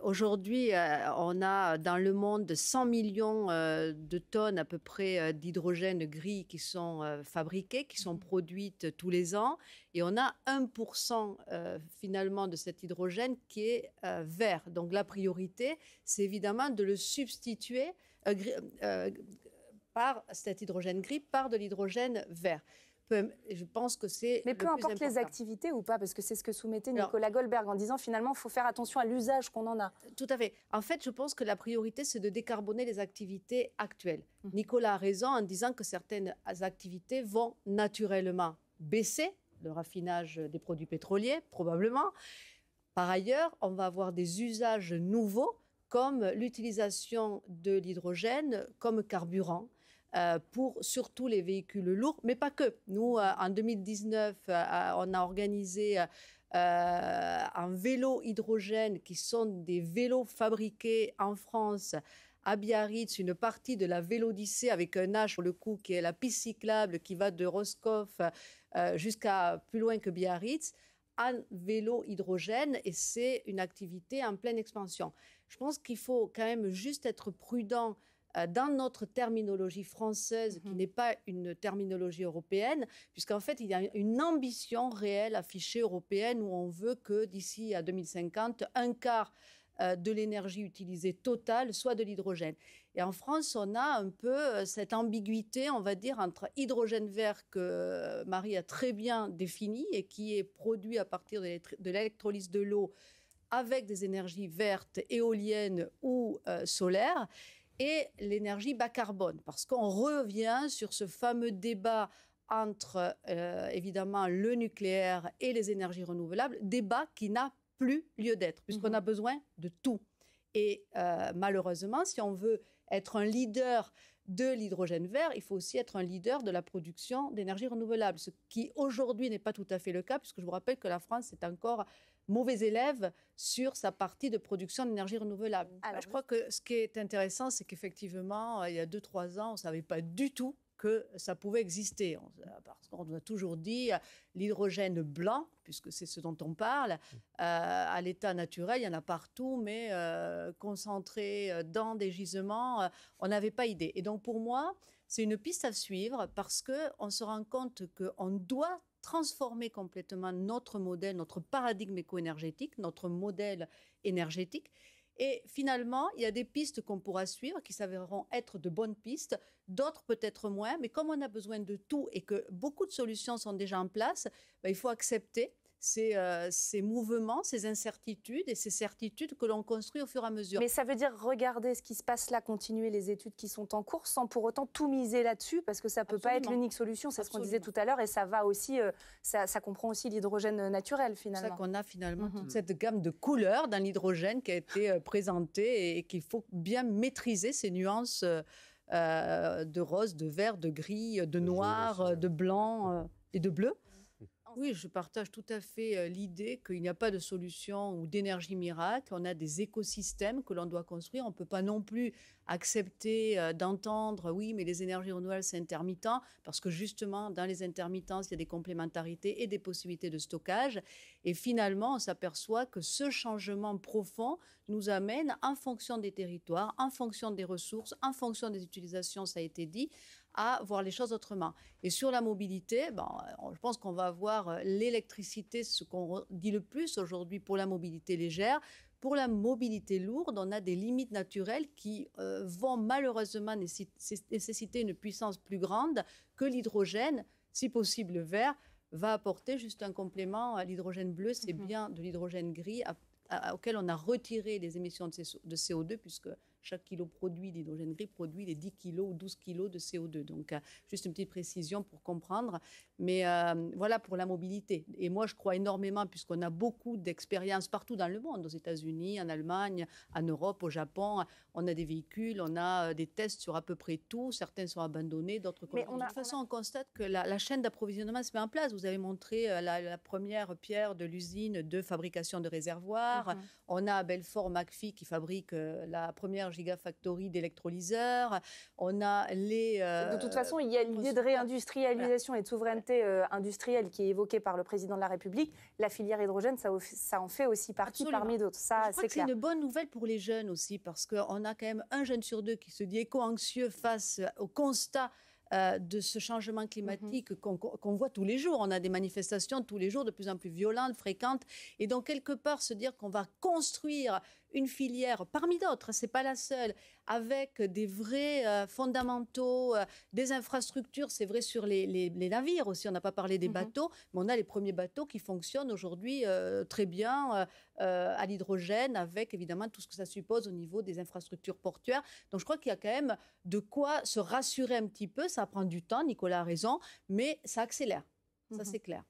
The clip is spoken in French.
Aujourd'hui, on a dans le monde 100 millions de tonnes à peu près d'hydrogène gris qui sont fabriquées, qui sont produites tous les ans. Et on a 1% finalement de cet hydrogène qui est vert. Donc la priorité, c'est évidemment de le substituer par cet hydrogène gris par de l'hydrogène vert. Je pense que c'est Mais le peu plus importe important. les activités ou pas, parce que c'est ce que soumettait Nicolas Goldberg en disant finalement il faut faire attention à l'usage qu'on en a. Tout à fait. En fait, je pense que la priorité, c'est de décarboner les activités actuelles. Nicolas a raison en disant que certaines activités vont naturellement baisser, le raffinage des produits pétroliers, probablement. Par ailleurs, on va avoir des usages nouveaux, comme l'utilisation de l'hydrogène comme carburant. Pour surtout les véhicules lourds, mais pas que. Nous, en 2019, on a organisé un vélo hydrogène qui sont des vélos fabriqués en France à Biarritz, une partie de la Vélodyssée avec un H pour le coup qui est la piste cyclable qui va de Roscoff jusqu'à plus loin que Biarritz, en vélo hydrogène, et c'est une activité en pleine expansion. Je pense qu'il faut quand même juste être prudent dans notre terminologie française, qui n'est pas une terminologie européenne, puisqu'en fait, il y a une ambition réelle affichée européenne où on veut que d'ici à 2050, un quart de l'énergie utilisée totale soit de l'hydrogène. Et en France, on a un peu cette ambiguïté, on va dire, entre hydrogène vert que Marie a très bien défini et qui est produit à partir de l'électrolyse de l'eau avec des énergies vertes, éoliennes ou solaires, et l'énergie bas carbone, parce qu'on revient sur ce fameux débat entre, évidemment, le nucléaire et les énergies renouvelables, débat qui n'a plus lieu d'être, puisqu'on a besoin de tout. Et malheureusement, si on veut être un leader de l'hydrogène vert, il faut aussi être un leader de la production d'énergie renouvelable, ce qui aujourd'hui n'est pas tout à fait le cas, puisque je vous rappelle que la France est encore mauvais élève sur sa partie de production d'énergie renouvelable. Alors, je crois que ce qui est intéressant, c'est qu'effectivement, il y a 2-3 ans, on ne savait pas du tout que ça pouvait exister. Parce qu'on a toujours dit l'hydrogène blanc, puisque c'est ce dont on parle, à l'état naturel, il y en a partout, mais concentré dans des gisements, on n'avait pas idée. Et donc pour moi, c'est une piste à suivre parce qu'on se rend compte qu'on doit transformer complètement notre modèle, notre paradigme éco-énergétique, notre modèle énergétique. Et finalement, il y a des pistes qu'on pourra suivre qui s'avéreront être de bonnes pistes, d'autres peut-être moins. Mais comme on a besoin de tout et que beaucoup de solutions sont déjà en place, il faut accepter ces mouvements, ces incertitudes et ces certitudes que l'on construit au fur et à mesure. Mais ça veut dire regarder ce qui se passe là, continuer les études qui sont en cours sans pour autant tout miser là-dessus, parce que ça ne peut pas être l'unique solution, c'est ce qu'on disait tout à l'heure, et ça va aussi, ça comprend aussi l'hydrogène naturel finalement. C'est ça qu'on a finalement toute cette gamme de couleurs dans l'hydrogène qui a été présentée et qu'il faut bien maîtriser ces nuances de rose, de vert, de gris, de noir, de blanc et de bleu. Oui, je partage tout à fait l'idée qu'il n'y a pas de solution ou d'énergie miracle. On a des écosystèmes que l'on doit construire. On ne peut pas non plus accepter d'entendre « oui, mais les énergies renouvelables, c'est intermittent », parce que justement, dans les intermittences, il y a des complémentarités et des possibilités de stockage. Et finalement, on s'aperçoit que ce changement profond nous amène, en fonction des territoires, en fonction des ressources, en fonction des utilisations, ça a été dit, à voir les choses autrement. Et sur la mobilité, je pense qu'on va avoir l'électricité, ce qu'on dit le plus aujourd'hui pour la mobilité légère. Pour la mobilité lourde, on a des limites naturelles qui vont malheureusement nécessiter une puissance plus grande que l'hydrogène, si possible vert, va apporter juste un complément à l'hydrogène bleu. C'est bien de l'hydrogène gris auquel on a retiré les émissions de CO2, puisque chaque kilo produit d'hydrogène gris produit les 10 kilos ou 12 kilos de CO2. Donc, juste une petite précision pour comprendre. Mais voilà pour la mobilité. Et moi, je crois énormément, puisqu'on a beaucoup d'expériences partout dans le monde, aux États-Unis, en Allemagne, en Europe, au Japon. On a des véhicules, on a des tests sur à peu près tout. Certains sont abandonnés, d'autres... De toute façon, on constate que la chaîne d'approvisionnement se met en place. Vous avez montré la première pierre de l'usine de fabrication de réservoirs. On a à Belfort McPhy qui fabrique la première gigafactory d'électrolyseurs. On a les... de toute façon, il y a l'idée de réindustrialisation et de souveraineté souveraineté industrielle qui est évoquée par le président de la République, la filière hydrogène, ça en fait aussi partie parmi d'autres. Ça, c'est clair. C'est une bonne nouvelle pour les jeunes aussi, parce qu'on a quand même un jeune sur deux qui se dit éco-anxieux face au constat de ce changement climatique qu'on voit tous les jours. On a des manifestations tous les jours de plus en plus violentes, fréquentes. Et donc, quelque part, se dire qu'on va construire une filière, parmi d'autres, ce n'est pas la seule, avec des vrais fondamentaux, des infrastructures, c'est vrai sur les navires aussi, on n'a pas parlé des bateaux, mais on a les premiers bateaux qui fonctionnent aujourd'hui très bien à l'hydrogène, avec évidemment tout ce que ça suppose au niveau des infrastructures portuaires. Donc je crois qu'il y a quand même de quoi se rassurer un petit peu, ça prend du temps, Nicolas a raison, mais ça accélère, ça c'est clair.